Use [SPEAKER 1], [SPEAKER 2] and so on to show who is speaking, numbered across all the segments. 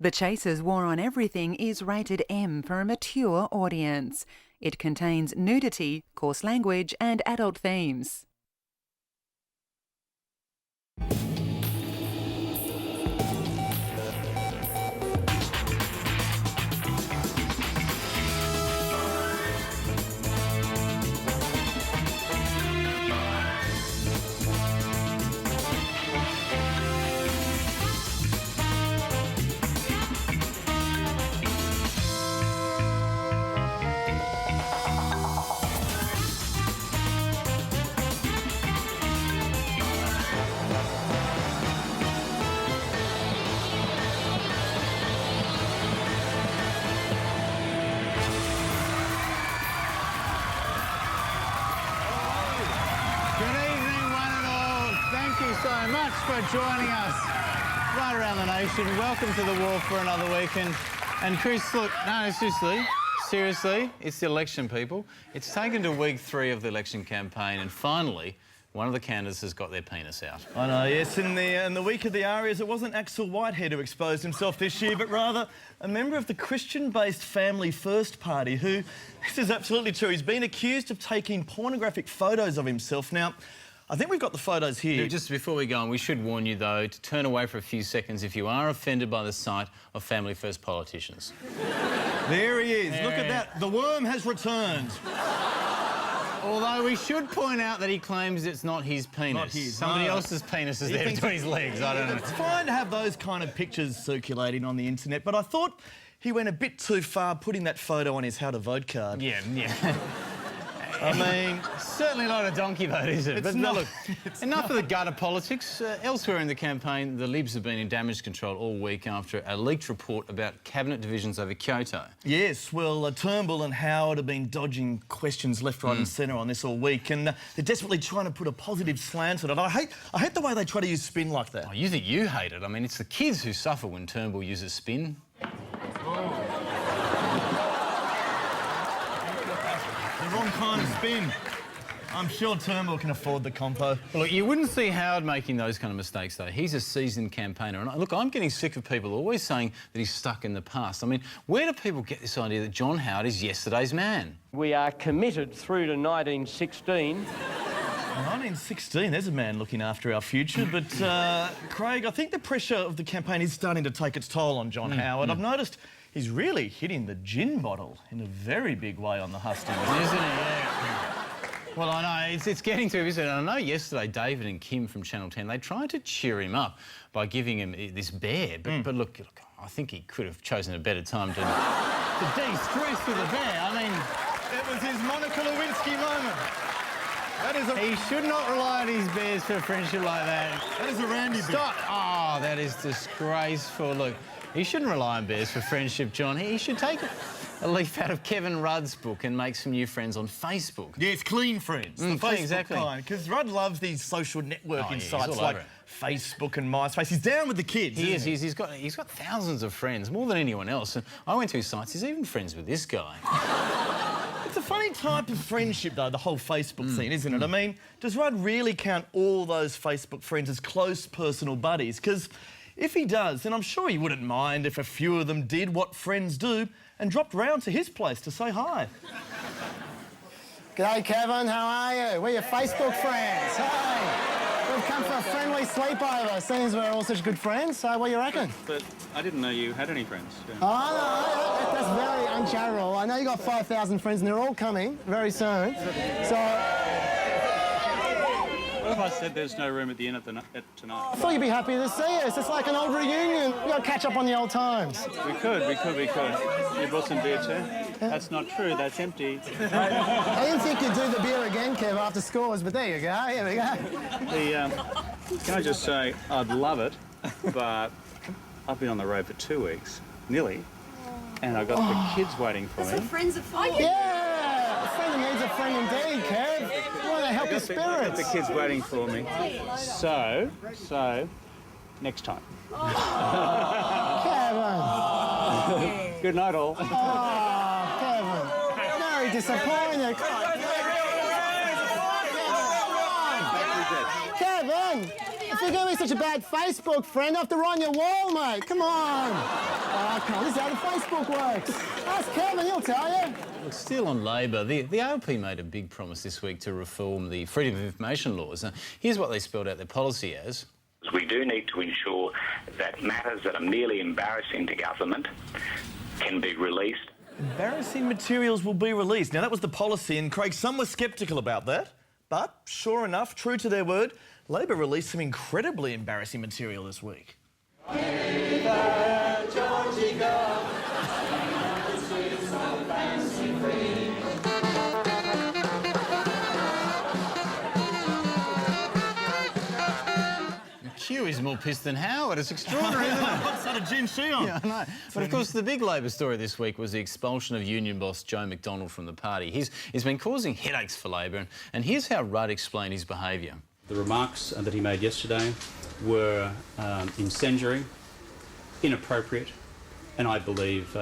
[SPEAKER 1] The Chaser's War on Everything is rated M for a mature audience. It contains nudity, coarse language and adult themes.
[SPEAKER 2] So much for joining us right around the nation. Welcome to the War for another weekend. And Chris, look, no, seriously, it's the election, people. It's taken to week 3 of the election campaign and finally one of the candidates has got their penis out.
[SPEAKER 3] I know, yes. In the week of the Arias, it wasn't Axel Whitehead who exposed himself this year, but rather a member of the Christian-based Family First Party who, this is absolutely true, he's been accused of taking pornographic photos of himself. Now, I think we've got the photos here.
[SPEAKER 2] Just before we go on, we should warn you, though, to turn away for a few seconds if you are offended by the sight of Family First politicians.
[SPEAKER 3] There he is. Look at that. The worm has returned.
[SPEAKER 2] Although we should point out that he claims it's not his penis.
[SPEAKER 3] Not his.
[SPEAKER 2] Somebody else's penis is there between his legs. I don't know.
[SPEAKER 3] It's fine to have those kind of pictures circulating on the internet, but I thought he went a bit too far putting that photo on his How to Vote card.
[SPEAKER 2] Yeah.
[SPEAKER 3] I mean,
[SPEAKER 2] certainly not a donkey vote, is it?
[SPEAKER 3] But no,
[SPEAKER 2] look, enough of the gutter politics. Elsewhere in the campaign, the Libs have been in damage control all week after a leaked report about cabinet divisions over Kyoto.
[SPEAKER 3] Yes, well, Turnbull and Howard have been dodging questions left, right and centre on this all week, and they're desperately trying to put a positive slant on it. I hate the way they try to use spin like that.
[SPEAKER 2] Oh, you think you hate it? I mean, it's the kids who suffer when Turnbull uses spin.
[SPEAKER 3] The wrong kind of spin. I'm sure Turnbull can afford the compo.
[SPEAKER 2] Well, look, you wouldn't see Howard making those kind of mistakes, though. He's a seasoned campaigner. And look, I'm getting sick of people always saying that he's stuck in the past. I mean, where do people get this idea that John Howard is yesterday's man?
[SPEAKER 4] We are committed through to 1916.
[SPEAKER 3] 1916, there's a man looking after our future. But, Craig, I think the pressure of the campaign is starting to take its toll on John Howard. I've noticed he's really hitting the gin bottle in a very big way on the hustings.
[SPEAKER 2] Isn't he? Yeah. Well, I know, it's getting to him, isn't it? And I know yesterday David and Kim from Channel 10, they tried to cheer him up by giving him this bear. But look, I think he could have chosen a better time to de-stress with the bear. I mean,
[SPEAKER 3] it was his Monica Lewinsky moment.
[SPEAKER 2] He should not rely on his bears for a friendship like that.
[SPEAKER 3] That is a Randy bit.
[SPEAKER 2] Stop! Oh, that is disgraceful. Look, he shouldn't rely on bears for friendship, John. He should take a leaf out of Kevin Rudd's book and make some new friends on Facebook.
[SPEAKER 3] Yes, clean friends. The Facebook
[SPEAKER 2] exactly.
[SPEAKER 3] kind. Because Rudd loves these social networking sites
[SPEAKER 2] he's
[SPEAKER 3] like Facebook and MySpace. He's down with the kids.
[SPEAKER 2] He is. He's got thousands of friends, more than anyone else. And I went to his sites. He's even friends with this guy.
[SPEAKER 3] It's a funny type of friendship, though, the whole Facebook thing, isn't it? I mean, does Rudd really count all those Facebook friends as close personal buddies? Because if he does, then I'm sure he wouldn't mind if a few of them did what friends do and dropped round to his place to say hi.
[SPEAKER 5] G'day, Kevin. How are you? We're your Facebook friends. Hey, we've come for a friendly sleepover, seeing as we're all such good friends. So what do you reckon?
[SPEAKER 6] But I didn't know you had any friends. Yeah.
[SPEAKER 5] Oh, no, that's very uncharitable. I know you got 5,000 friends and they're all coming very soon. So...
[SPEAKER 6] What if I said there's no room at the inn tonight?
[SPEAKER 5] I thought you'd be happy to see us. It's like an old reunion. We got to catch up on the old times.
[SPEAKER 6] We could. You brought some beer too? That's not true. That's empty.
[SPEAKER 5] I didn't think you'd do the beer again, Kev, after scores, but there you go. Here we go.
[SPEAKER 6] Can I just say, I'd love it, but I've been on the road for 2 weeks, nearly, and I've got the kids waiting for me.
[SPEAKER 7] That's what friends are for.
[SPEAKER 5] Yeah, a friend needs a friend indeed, Kev. We want to help your
[SPEAKER 6] I've got
[SPEAKER 5] spirits.
[SPEAKER 6] the kids waiting for me. So, next time.
[SPEAKER 5] Kevin.
[SPEAKER 6] Good night, all.
[SPEAKER 5] Oh, Kevin. Very disappointed. Kevin! If you're going to be such a bad Facebook friend, I have to write on your wall, mate. Come on. Oh, come on. This is how the Facebook works. Ask Kevin, he'll tell you.
[SPEAKER 2] Look, still on Labor, the ALP made a big promise this week to reform the Freedom of Information laws. Now, here's what they spelled out their policy as.
[SPEAKER 7] We do need to ensure that matters that are merely embarrassing to government can be released.
[SPEAKER 3] Embarrassing materials will be released. Now, that was the policy, and Craig, some were sceptical about that. But, sure enough, true to their word, Labor released some incredibly embarrassing material this week.
[SPEAKER 2] Q is more pissed than Howard. It's extraordinary, isn't it?
[SPEAKER 3] What's that, a gin shoe on?
[SPEAKER 2] Yeah, I know. But of course, the big Labor story this week was the expulsion of union boss Joe McDonald from the party. He's been causing headaches for Labor, and here's how Rudd explained his behaviour.
[SPEAKER 6] The remarks that he made yesterday were incendiary, inappropriate, and I believe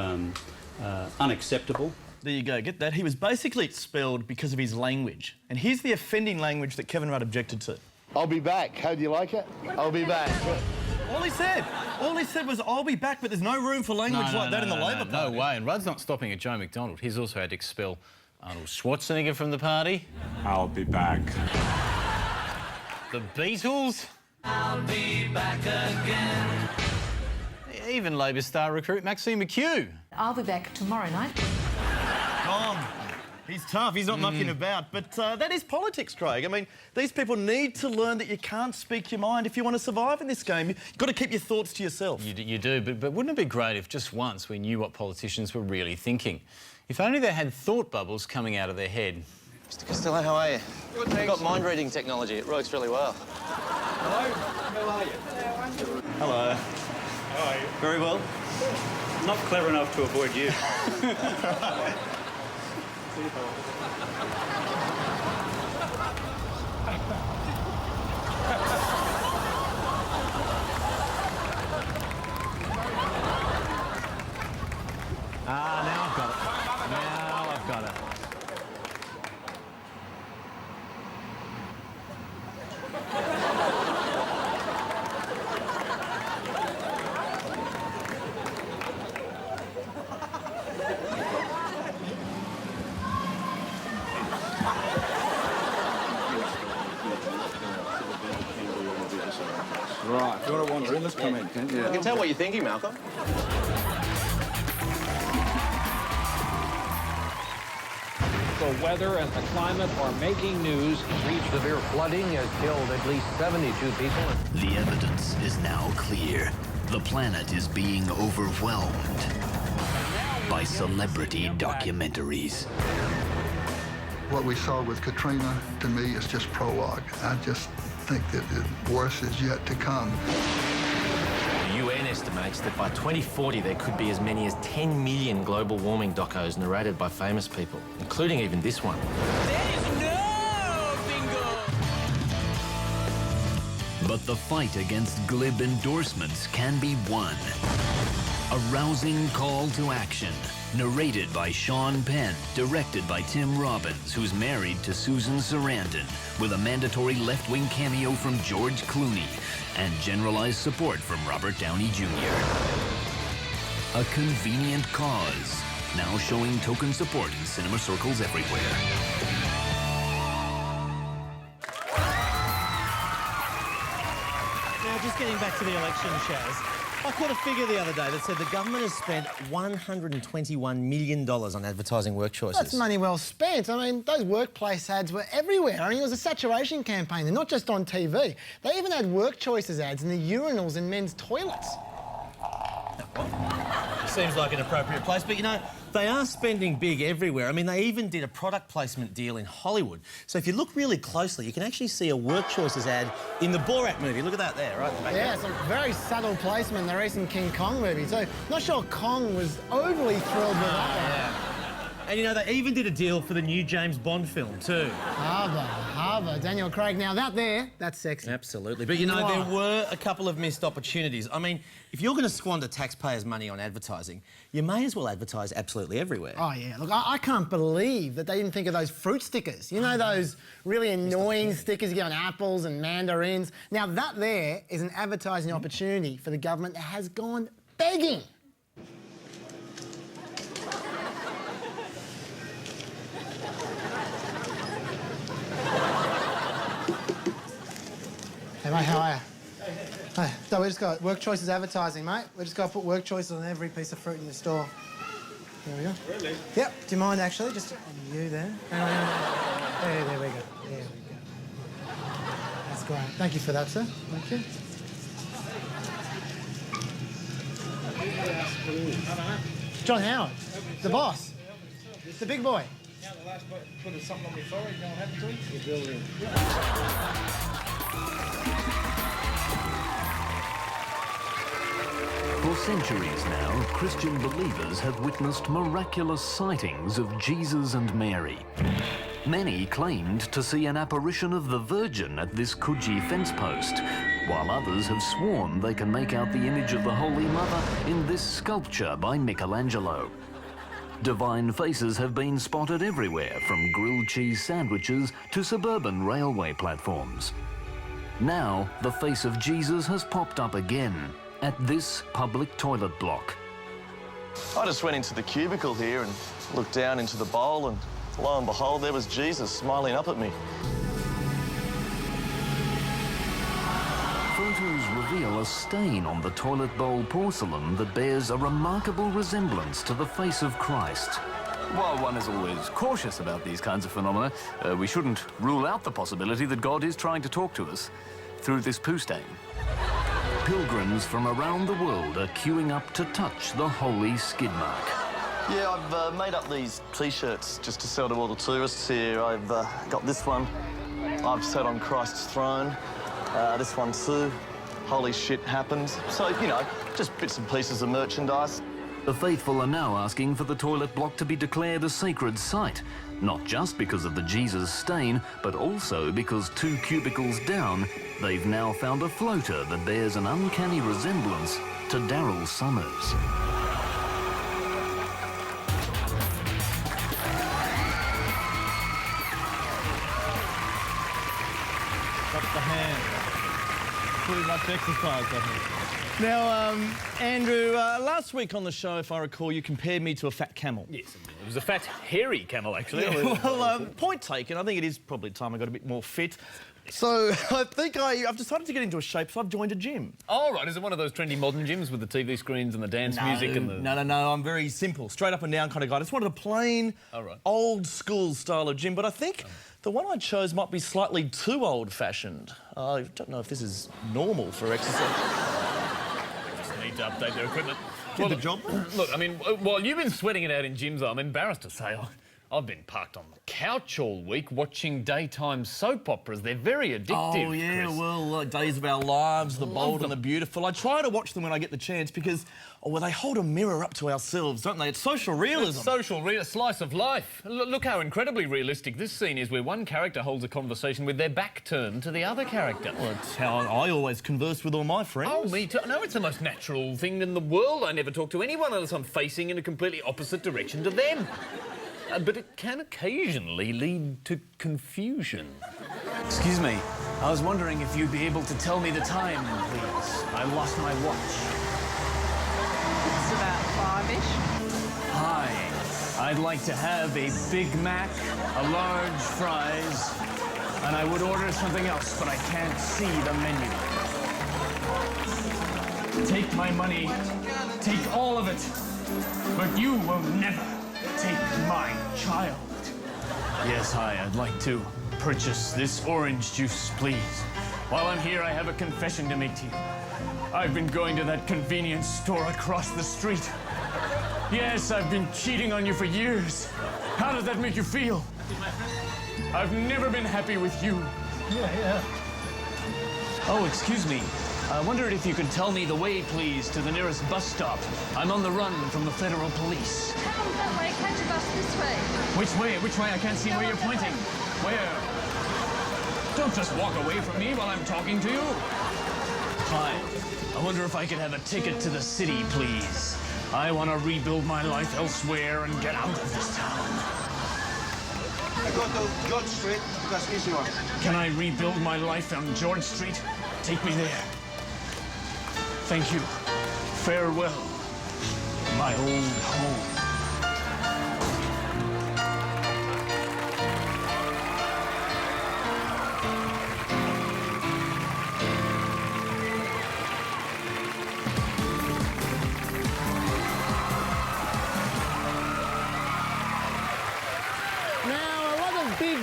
[SPEAKER 6] unacceptable.
[SPEAKER 3] There you go, get that? He was basically expelled because of his language. And here's the offending language that Kevin Rudd objected to.
[SPEAKER 8] I'll be back. How do you like it? I'll be back.
[SPEAKER 3] All he said was, I'll be back, but there's no room for language like that in the Labor Party.
[SPEAKER 2] No way. And Rudd's not stopping at Joe McDonald. He's also had to expel Arnold Schwarzenegger from the party.
[SPEAKER 6] I'll be back.
[SPEAKER 2] The Beatles. I'll be back again. Even Labor star recruit Maxine McHugh.
[SPEAKER 9] I'll be back tomorrow night.
[SPEAKER 3] Tom, he's tough. He's not mucking about. But that is politics, Craig. I mean, these people need to learn that you can't speak your mind if you want to survive in this game. You've got to keep your thoughts to yourself.
[SPEAKER 2] You do, but wouldn't it be great if just once we knew what politicians were really thinking? If only they had thought bubbles coming out of their head.
[SPEAKER 10] Mr. Costello, how are you? Good, thanks. We've got mind-reading technology. It works really well.
[SPEAKER 6] Hello, how are you?
[SPEAKER 3] Hello.
[SPEAKER 6] How are you?
[SPEAKER 3] Very well.
[SPEAKER 6] Not clever enough to avoid you.
[SPEAKER 2] Now I've got it. Now I've got it.
[SPEAKER 8] Right, if you want to wander in, let's come in. Yeah.
[SPEAKER 10] I can tell what you're thinking, Malcolm.
[SPEAKER 4] The weather and the climate are making news. Severe flooding has killed at least 72 people.
[SPEAKER 11] The evidence is now clear. The planet is being overwhelmed by celebrity documentaries.
[SPEAKER 12] What we saw with Katrina, to me, is just prologue. I just think that the worst is yet to come.
[SPEAKER 13] The UN estimates that by 2040 there could be as many as 10 million global warming docos narrated by famous people, including even this one.
[SPEAKER 11] There is no bingo! But the fight against glib endorsements can be won. A rousing call to action. Narrated by Sean Penn, directed by Tim Robbins, who's married to Susan Sarandon, with a mandatory left-wing cameo from George Clooney, and generalized support from Robert Downey Jr. A convenient cause, now showing token support in cinema circles everywhere.
[SPEAKER 14] Now, just getting back to the election, Shaz, I caught a figure the other day that said the government has spent $121 million on advertising work choices.
[SPEAKER 5] That's money well spent. I mean, those workplace ads were everywhere. I mean, it was a saturation campaign. They're not just on TV. They even had work choices ads in the urinals in men's toilets.
[SPEAKER 14] Seems like an appropriate place, but you know, they are spending big everywhere. I mean, they even did a product placement deal in Hollywood. So if you look really closely, you can actually see a work choices ad in the Borat movie. Look at that there, right at the back.
[SPEAKER 5] Yeah, some very subtle placement in the recent King Kong movie. So, not sure Kong was overly thrilled with that one.
[SPEAKER 14] Yeah. And you know, they even did a deal for the new James Bond film too.
[SPEAKER 5] Harbour, Daniel Craig. Now that there, that's sexy.
[SPEAKER 14] Absolutely. But you know, there were a couple of missed opportunities. I mean, if you're going to squander taxpayers' money on advertising, you may as well advertise absolutely everywhere.
[SPEAKER 5] Oh, yeah. Look, I can't believe that they didn't think of those fruit stickers. You know, those really annoying stickers you get on apples and mandarins? Now, that there is an advertising opportunity for the government that has gone begging. Hey, mate, how are you? Hey, so we just got Work Choices advertising, mate. We just got to put Work Choices on every piece of fruit in your store. There we go. Really? Yep. Do you mind, actually? Just you there. There we go. There we go. That's great. Thank you for that, sir. Thank you. John Howard, the boss. The big boy.
[SPEAKER 15] Yeah, the last put something on my forehead, you know what happened to him? You're building.
[SPEAKER 11] For centuries now, Christian believers have witnessed miraculous sightings of Jesus and Mary. Many claimed to see an apparition of the Virgin at this Coogee fence post, while others have sworn they can make out the image of the Holy Mother in this sculpture by Michelangelo. Divine faces have been spotted everywhere, from grilled cheese sandwiches to suburban railway platforms. Now, the face of Jesus has popped up again at this public toilet block.
[SPEAKER 10] I just went into the cubicle here and looked down into the bowl, and lo and behold, there was Jesus smiling up at me.
[SPEAKER 11] Photos reveal a stain on the toilet bowl porcelain that bears a remarkable resemblance to the face of Christ.
[SPEAKER 16] While one is always cautious about these kinds of phenomena, we shouldn't rule out the possibility that God is trying to talk to us through this poo stain.
[SPEAKER 11] Pilgrims from around the world are queuing up to touch the holy skid mark.
[SPEAKER 10] Yeah, I've made up these T-shirts just to sell to all the tourists here. I've got this one. I've sat on Christ's throne. This one too. Holy shit happened. So, you know, just bits and pieces of merchandise.
[SPEAKER 11] The faithful are now asking for the toilet block to be declared a sacred site, not just because of the Jesus stain, but also because 2 cubicles down, they've now found a floater that bears an uncanny resemblance to Daryl Summers.
[SPEAKER 2] Up the hand. Pretty much exercise, I think. Now, Andrew, last week on the show, if I recall, you compared me to a fat camel.
[SPEAKER 16] Yes, it was a fat, hairy camel, actually.
[SPEAKER 2] Yeah, well, point taken. I think it is probably time I got a bit more fit. So I think I've decided to get into a shape, so I've joined a gym.
[SPEAKER 16] Oh, right. Is it one of those trendy modern gyms with the TV screens and the dance music and the...
[SPEAKER 2] No. I'm very simple, straight up and down kind of guy. I just wanted a plain, old school style of gym, but I think the one I chose might be slightly too old-fashioned. I don't know if this is normal for exercise.
[SPEAKER 16] Need to update their equipment.
[SPEAKER 2] Did the job?
[SPEAKER 16] Look, I mean, while you've been sweating it out in gyms, I'm embarrassed to say I've been parked on the couch all week watching daytime soap operas. They're very addictive,
[SPEAKER 2] Oh, yeah,
[SPEAKER 16] Chris.
[SPEAKER 2] well, Days of Our Lives, The Bold and the Beautiful. I try to watch them when I get the chance because, they hold a mirror up to ourselves, don't they? It's social realism.
[SPEAKER 16] It's social slice of life. Look how incredibly realistic this scene is, where one character holds a conversation with their back turned to the other character.
[SPEAKER 2] Well, it's how I always converse with all my friends.
[SPEAKER 16] Oh, me too. No, it's the most natural thing in the world. I never talk to anyone unless I'm facing in a completely opposite direction to them. But it can occasionally lead to confusion.
[SPEAKER 17] Excuse me, I was wondering if you'd be able to tell me the time, please. I lost my watch.
[SPEAKER 18] It's about 5-ish.
[SPEAKER 17] Hi, I'd like to have a Big Mac, a large fries, and I would order something else, but I can't see the menu. Take my money, take all of it, but you will never take my child. Yes, hi, I'd like to purchase this orange juice, please. While I'm here, I have a confession to make to you. I've been going to that convenience store across the street. Yes, I've been cheating on you for years. How does that make you feel? I've never been happy with you. Yeah. Oh, excuse me. I wondered if you could tell me the way, please, to the nearest bus stop. I'm on the run from the federal police.
[SPEAKER 9] Come that way, catch a bus this way.
[SPEAKER 17] Which way? Which way? I can't see where you're pointing. Where? Don't just walk away from me while I'm talking to you. Hi. I wonder if I could have a ticket to the city, please. I want to rebuild my life elsewhere and get out of this town.
[SPEAKER 15] I go to George Street, that's easy one.
[SPEAKER 17] Can I rebuild my life on George Street? Take me there. Thank you. Farewell, my old home.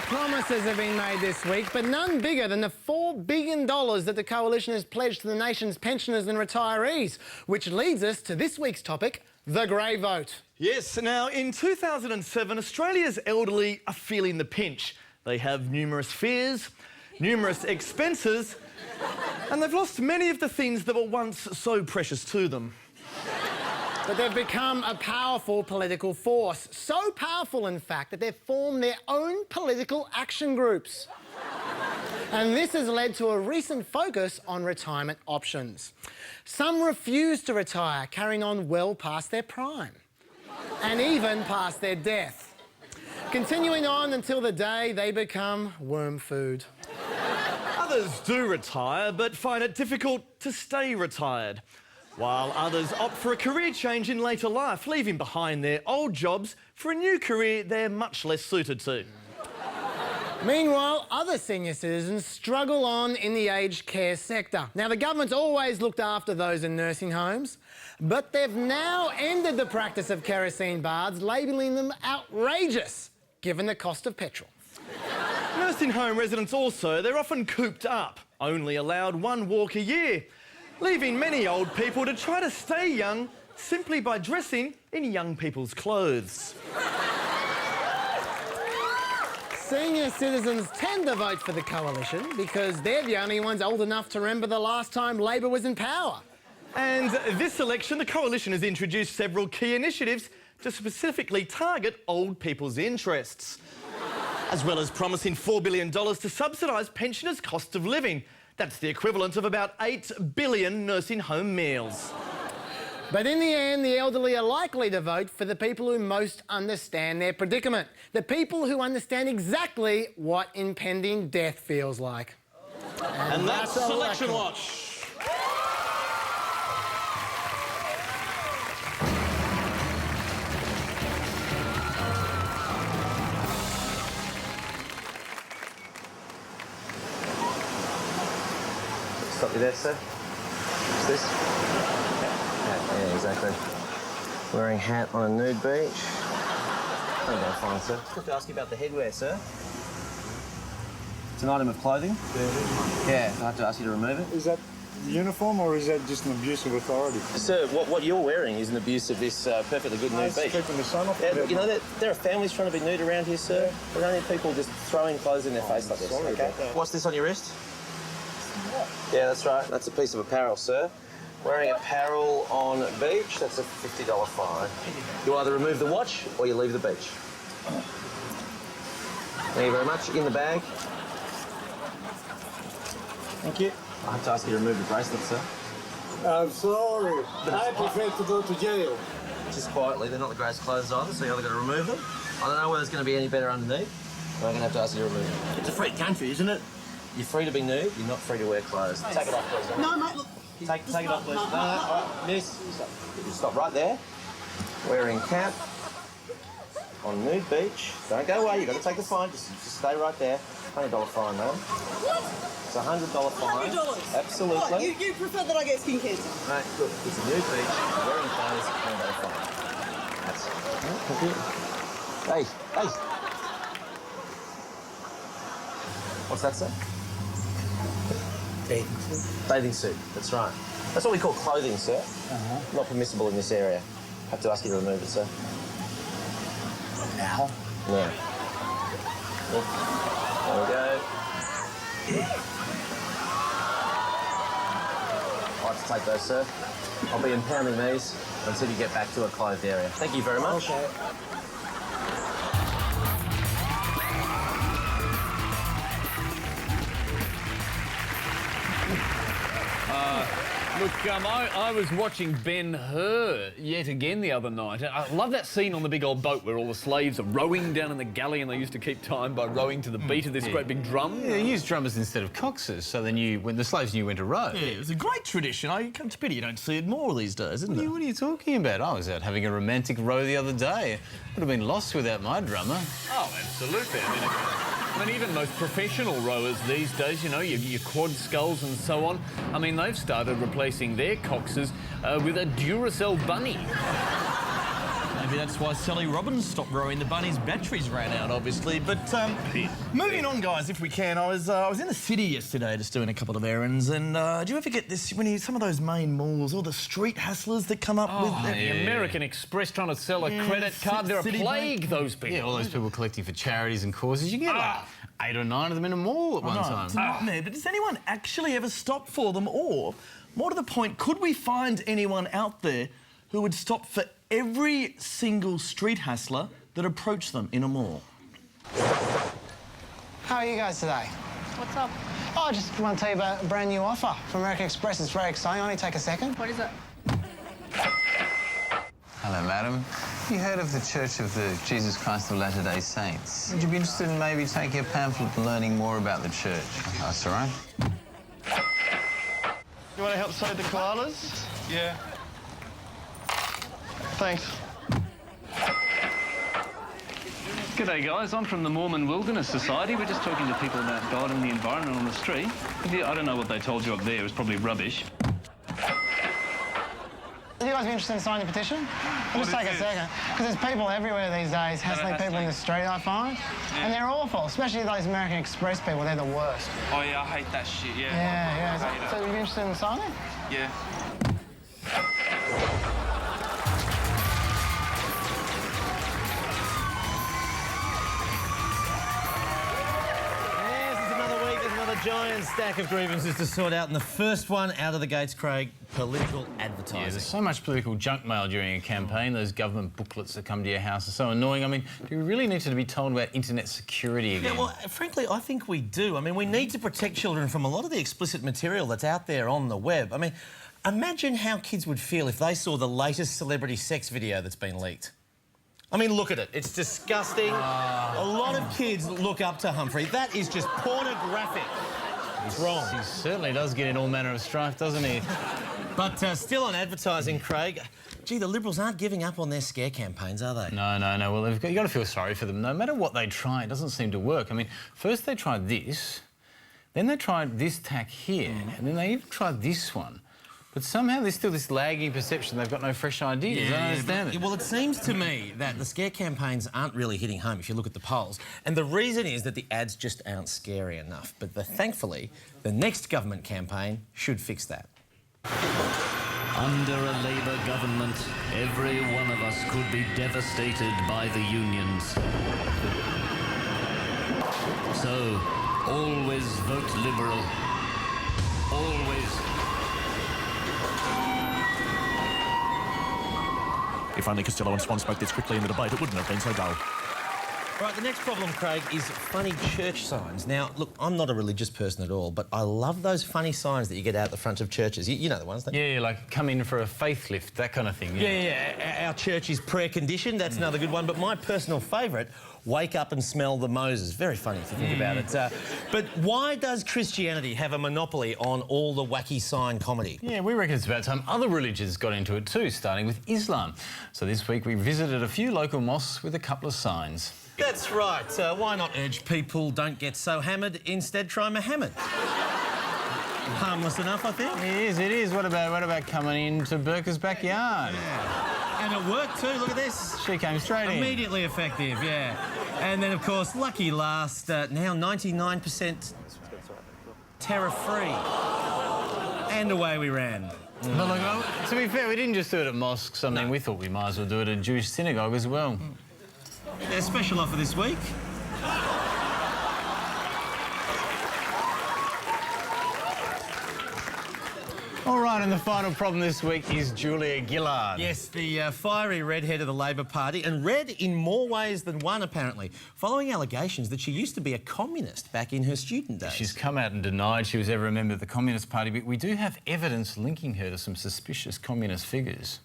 [SPEAKER 5] Promises have been made this week, but none bigger than the $4 billion that the Coalition has pledged to the nation's pensioners and retirees, which leads us to this week's topic, the grey vote.
[SPEAKER 3] Yes, now in 2007, Australia's elderly are feeling the pinch. They have numerous fears, numerous expenses, and they've lost many of the things that were once so precious to them.
[SPEAKER 5] But they've become a powerful political force. So powerful, in fact, that they've formed their own political action groups. And this has led to a recent focus on retirement options. Some refuse to retire, carrying on well past their prime, and even past their death, continuing on until the day they become worm food.
[SPEAKER 3] Others do retire, but find it difficult to stay retired, while others opt for a career change in later life, leaving behind their old jobs for a new career they're much less suited to.
[SPEAKER 5] Meanwhile, other senior citizens struggle on in the aged care sector. Now, the government's always looked after those in nursing homes, but they've now ended the practice of kerosene baths, labelling them outrageous, given the cost of petrol.
[SPEAKER 3] Nursing home residents also, they're often cooped up, only allowed one walk a year, leaving many old people to try to stay young simply by dressing in young people's clothes.
[SPEAKER 5] Senior citizens tend to vote for the Coalition because they're the only ones old enough to remember the last time Labor was in power.
[SPEAKER 3] And this election, the Coalition has introduced several key initiatives to specifically target old people's interests, as well as promising $4 billion to subsidise pensioners' cost of living. That's the equivalent of about 8 billion nursing home meals.
[SPEAKER 5] But in the end, the elderly are likely to vote for the people who most understand their predicament. The people who understand exactly what impending death feels like.
[SPEAKER 3] And that's Selection Watch.
[SPEAKER 10] Stop you there, sir. What's this? Yeah, exactly. Wearing hat on a nude beach. That'll go fine, sir. I have to ask you about the headwear, sir. It's an item of clothing. Yeah, I have to ask you to remove it.
[SPEAKER 19] Is that the uniform or is that just an abuse of authority?
[SPEAKER 10] Sir, what you're wearing is an abuse of this perfectly good nude beach.
[SPEAKER 19] Keeping the sun off.
[SPEAKER 10] Yeah, you know, there are families trying to be nude around here, sir. There are only people just throwing clothes in their face like this.
[SPEAKER 19] Sorry
[SPEAKER 10] okay.
[SPEAKER 19] about that.
[SPEAKER 10] What's this on your wrist? Yeah, that's right. That's a piece of apparel, sir. Wearing apparel on beach, that's a $50 fine. You either remove the watch or you leave the beach. Thank you very much. In the bag. Thank you. I have to ask you to remove the bracelet, sir.
[SPEAKER 19] I'm sorry. I prefer to go to jail.
[SPEAKER 10] Just quietly. They're not the greatest clothes either, so you're either going to remove them. I don't know whether it's going to be any better underneath, or I'm going to have to ask you to remove them. It's a free country, isn't it? You're free to be nude, you're not free to wear clothes. Take it off, please.
[SPEAKER 18] No, mate, look.
[SPEAKER 10] Take it off, please. No, all right, miss. You stop right there. Wearing cap on nude beach. Don't go away, you've got to take the fine. Just stay right there. $20 fine, man.
[SPEAKER 18] What?
[SPEAKER 10] It's a $100 fine.
[SPEAKER 18] $100?
[SPEAKER 10] Absolutely.
[SPEAKER 18] What, you prefer that I get skin cancer?
[SPEAKER 10] Mate, look, it's a nude beach. Wearing clothes, $20 fine. That's it. Hey, hey. What's that, sir?
[SPEAKER 5] Bathing suit.
[SPEAKER 10] Bathing suit, that's right. That's what we call clothing, sir. Not permissible in this area. Have to ask you to remove it, sir.
[SPEAKER 5] Now?
[SPEAKER 10] Yeah. There we go.
[SPEAKER 13] Take those, sir. I'll be impounding these until you get back to a closed area. Thank you very much.
[SPEAKER 5] Okay.
[SPEAKER 16] Look, I was watching Ben-Hur yet again the other night. I love that scene on the big old boat where all the slaves are rowing down in the galley and they used to keep time by rowing to the beat of this great big drum.
[SPEAKER 2] Yeah, they used drummers instead of coxers, so they knew when the slaves knew when to row.
[SPEAKER 3] Yeah, it was a great tradition. It's a pity you don't see it more these days, isn't it?
[SPEAKER 2] What are you talking about? I was out having a romantic row the other day. Would have been lost without my drummer.
[SPEAKER 16] Oh, absolutely. I mean, even most professional rowers these days, you know, your quad sculls and so on, I mean, they've started replacing their coxers with a Duracell bunny.
[SPEAKER 3] Maybe that's why Sally Robbins stopped rowing. The bunny's batteries ran out, obviously. But moving on, guys, if we can. I was in the city yesterday just doing a couple of errands, and do you ever get this when you some of those main malls, all the street hustlers that come up with
[SPEAKER 16] the American Express trying to sell a credit card? They're a plague, those people.
[SPEAKER 2] Yeah, all those people collecting for charities and causes. You get like 8 or 9 of them in a mall at one time.
[SPEAKER 3] It's a nightmare. But does anyone actually ever stop for them? Or, more to the point, could we find anyone out there who would stop for every single street hustler that approached them in a mall?
[SPEAKER 5] How are you guys today?
[SPEAKER 9] What's up?
[SPEAKER 5] Oh, I just want to tell you about a brand new offer from American Express. It's very exciting. Only take a second.
[SPEAKER 9] What is it?
[SPEAKER 20] Hello, madam. Have you heard of the Church of the Jesus Christ of Latter-day Saints? Would you be interested in maybe taking a pamphlet and learning more about the church? That's all right.
[SPEAKER 10] You want to help save the koalas?
[SPEAKER 20] Yeah.
[SPEAKER 10] Thanks.
[SPEAKER 21] G'day guys, I'm from the Mormon Wilderness Society. We're just talking to people about God and the environment on the street. I don't know what they told you up there, it was probably rubbish.
[SPEAKER 5] Would you guys be interested in signing the petition? It'll just take a second. Because there's people everywhere these days, hassling people in the street, I find. Yeah. And they're awful, especially those American Express people. They're the worst.
[SPEAKER 22] Oh, yeah, I hate that shit, yeah.
[SPEAKER 5] Yeah. So you'd be interested in signing?
[SPEAKER 22] Yeah.
[SPEAKER 14] Giant stack of grievances to sort out, and the first one out of the gates, Craig, political advertising.
[SPEAKER 2] Yeah, there's so much political junk mail during a campaign. Those government booklets that come to your house are so annoying. I mean, do we really need to be told about internet security again?
[SPEAKER 14] Yeah, well, frankly, I think we do. I mean, we need to protect children from a lot of the explicit material that's out there on the web. I mean, imagine how kids would feel if they saw the latest celebrity sex video that's been leaked. I mean, look at it. It's disgusting. A lot of kids look up to Humphrey. That is just pornographic. It's wrong.
[SPEAKER 2] He certainly does get in all manner of strife, doesn't he?
[SPEAKER 14] But still on advertising, Craig, gee, the Liberals aren't giving up on their scare campaigns, are they?
[SPEAKER 2] No. Well, you've got to feel sorry for them. No matter what they try, it doesn't seem to work. I mean, first they tried this, then they tried this tack here, and then they even tried this one. But somehow there's still this lagging perception they've got no fresh ideas. I don't understand it.
[SPEAKER 14] Well, it seems to me that the scare campaigns aren't really hitting home if you look at the polls. And the reason is that the ads just aren't scary enough. But thankfully, the next government campaign should fix that.
[SPEAKER 11] Under a Labour government, every one of us could be devastated by the unions. So, always vote Liberal. Always.
[SPEAKER 23] If only Costello and Swan spoke this quickly in the debate, it wouldn't have been so dull.
[SPEAKER 14] Right, the next problem, Craig, is funny church signs. Now, look, I'm not a religious person at all, but I love those funny signs that you get out the front of churches. You know the ones, don't you?
[SPEAKER 2] Yeah, like come in for a faith lift, that kind of thing.
[SPEAKER 14] Yeah. Our church is prayer conditioned. That's another good one. But my personal favourite, wake up and smell the Moses. Very funny if you think about it. But why does Christianity have a monopoly on all the wacky sign comedy?
[SPEAKER 2] Yeah, we reckon it's about time other religions got into it too, starting with Islam. So this week we visited a few local mosques with a couple of signs.
[SPEAKER 14] That's right. Why not urge people don't get so hammered, instead try Mohammed? Harmless enough, I think.
[SPEAKER 2] It is. What about coming into Burka's backyard?
[SPEAKER 14] Yeah. And it worked too, look at this.
[SPEAKER 2] She came straight in.
[SPEAKER 14] Immediately effective, yeah. And then, of course, lucky last, now 99% terror-free. And away we ran.
[SPEAKER 2] But look, to be fair, we didn't just do it at mosques. I mean, we thought we might as well do it at a Jewish synagogue as well.
[SPEAKER 14] A special offer this week.
[SPEAKER 2] All right, and the final problem this week is Julia Gillard.
[SPEAKER 14] Yes, the fiery redhead of the Labor Party, and red in more ways than one, apparently, following allegations that she used to be a communist back in her student days.
[SPEAKER 2] She's come out and denied she was ever a member of the Communist Party, but we do have evidence linking her to some suspicious communist figures.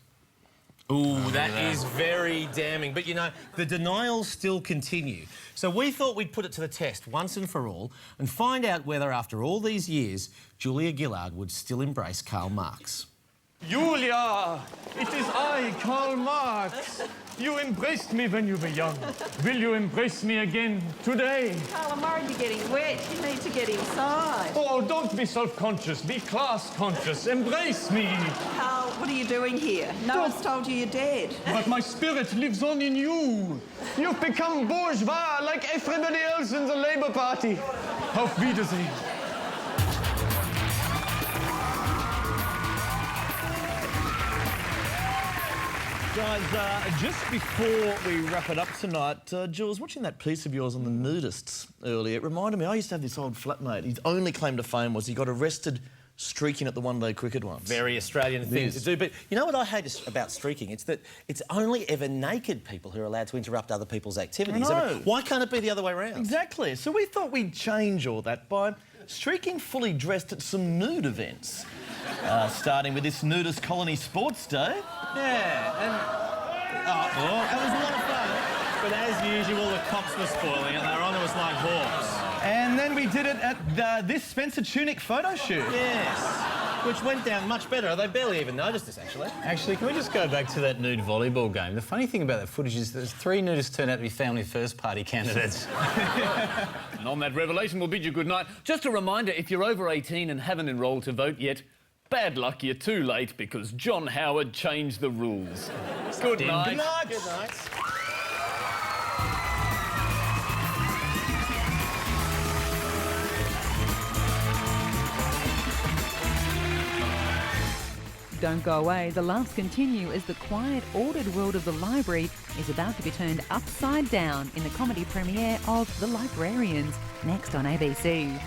[SPEAKER 14] Ooh, that is very damning. But, you know, the denials still continue. So we thought we'd put it to the test once and for all and find out whether, after all these years, Julia Gillard would still embrace Karl Marx.
[SPEAKER 17] Julia, it is I, Karl Marx. You embraced me when you were young. Will you embrace me again today?
[SPEAKER 9] Carl, I'm worried you're getting wet. You need to get inside.
[SPEAKER 17] Oh, don't be self-conscious. Be class-conscious. Embrace me.
[SPEAKER 9] Carl, what are you doing here? No one's told you you're dead.
[SPEAKER 17] But my spirit lives on in you. You've become bourgeois like everybody else in the Labour Party. Auf Wiedersehen.
[SPEAKER 3] Guys, just before we wrap it up tonight, Jules, watching that piece of yours on the nudists earlier, it reminded me, I used to have this old flatmate. His only claim to fame was he got arrested streaking at the one-day cricket once.
[SPEAKER 14] Very Australian thing to do. But you know what I hate about streaking? It's that it's only ever naked people who are allowed to interrupt other people's activities.
[SPEAKER 3] I know.
[SPEAKER 14] I mean, why can't it be the other way around?
[SPEAKER 3] Exactly. So we thought we'd change all that by streaking fully dressed at some nude events. Starting with this Nudist Colony Sports Day.
[SPEAKER 14] Yeah, and... Oh, that was a lot of fun. But as usual, the cops were spoiling it. They were on to us like hawks.
[SPEAKER 3] And then we did it at this Spencer Tunick photo shoot.
[SPEAKER 14] Yes, which went down much better. They barely even noticed us, actually.
[SPEAKER 2] Actually, can we just go back to that nude volleyball game? The funny thing about that footage is that 3 nudists turned out to be Family First Party candidates.
[SPEAKER 16] And on that revelation, we'll bid you good night. Just a reminder, if you're over 18 and haven't enrolled to vote yet, bad luck, you're too late because John Howard changed the rules. Good night.
[SPEAKER 3] Good night.
[SPEAKER 14] Good night.
[SPEAKER 1] Don't go away. The laughs continue as the quiet, ordered world of the library is about to be turned upside down in the comedy premiere of The Librarians, next on ABC.